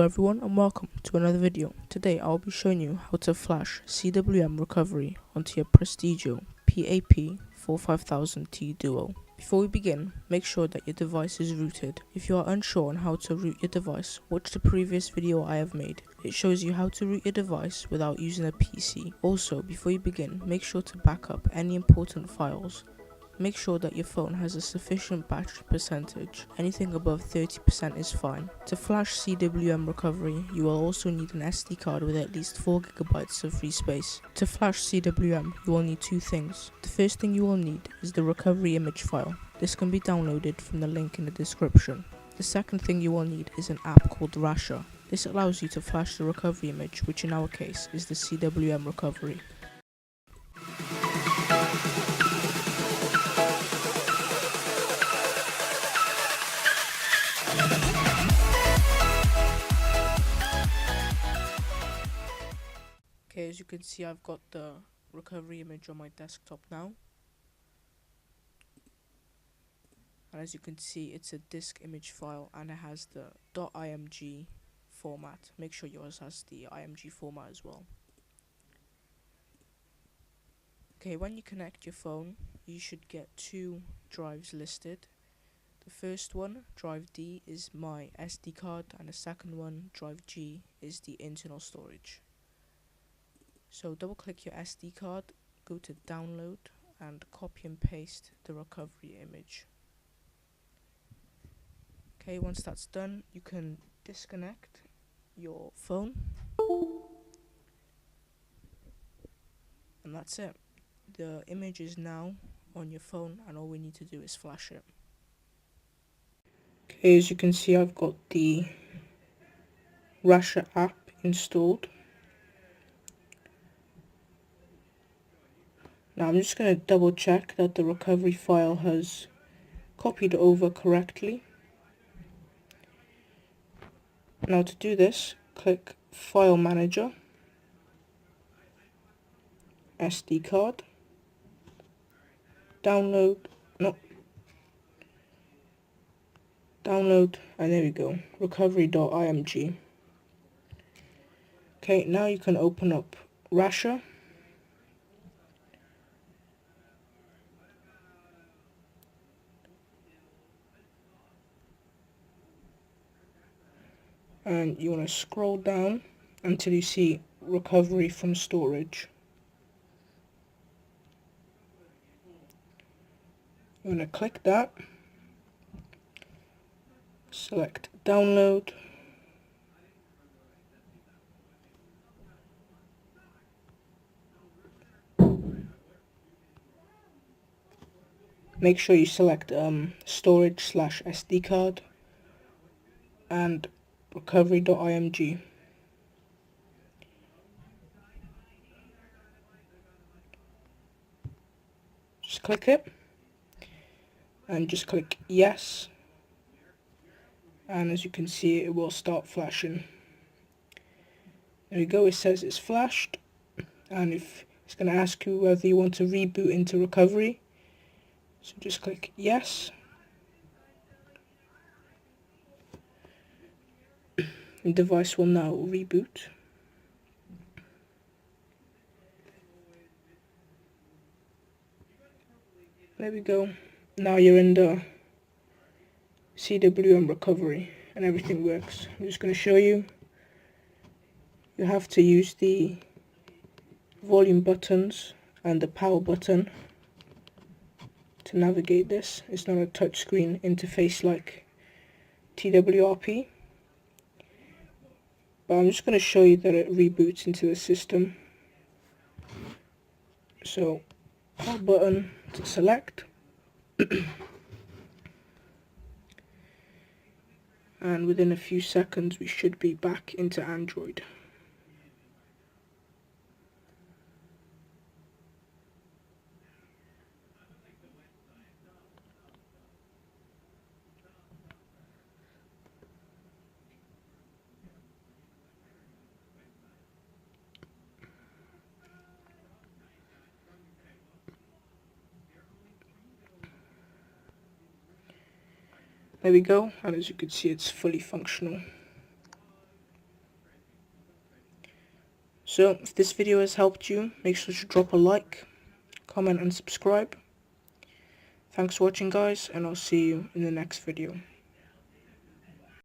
everyone and welcome to another video. Today I'll be showing you how to flash CWM recovery onto your Prestigio PAP4500T DUO. Before we begin, make sure that your device is rooted. If you are unsure on how to root your device, watch the previous video I have made. It shows you how to root your device without using a PC. Also, before you begin, make sure to back up any important files. Make sure that your phone has a sufficient battery percentage. Anything above 30% is fine. To flash CWM recovery, you will also need an SD card with at least 4GB of free space. To flash CWM, you will need two things. The first thing you will need is the recovery image file. This can be downloaded from the link in the description. The second thing you will need is an app called Rasher. This allows you to flash the recovery image, which in our case is the CWM recovery. Okay, as you can see, I've got the recovery image on my desktop now. And as you can see, it's a disk image file and it has the .img format. Make sure yours has the img format as well. Okay, when you connect your phone, you should get two drives listed. The first one, drive D, is my SD card, and the second one, drive G, is the internal storage. So double click your SD card, go to download and copy and paste the recovery image. Okay, once that's done, you can disconnect your phone. And that's it. The image is now on your phone and all we need to do is flash it. Okay, as you can see, I've got the Rasher app installed. Now I'm just going to double check that the recovery file has copied over correctly. Now to do this, click File Manager, SD card, download, and there we go, recovery.img. Okay, now you can open up Rasher. And you want to scroll down until you see recovery from storage. You want to click that, select download, make sure you select storage/SD card and recovery.img. Just click it and just click yes, and as you can see it will start flashing. There we go, it says it's flashed, and if it's going to ask you whether you want to reboot into recovery, so just click yes. The device will now reboot. There we go. Now you're in the CWM recovery and everything works. I'm just going to show you. You have to use the volume buttons and the power button to navigate this. It's not a touchscreen interface like TWRP. But I'm just going to show you that it reboots into the system. So, power button to select. And within a few seconds we should be back into Android. There we go, and as you can see it's fully functional. So if this video has helped you, make sure to drop a like, comment and subscribe. Thanks for watching guys, and I'll see you in the next video.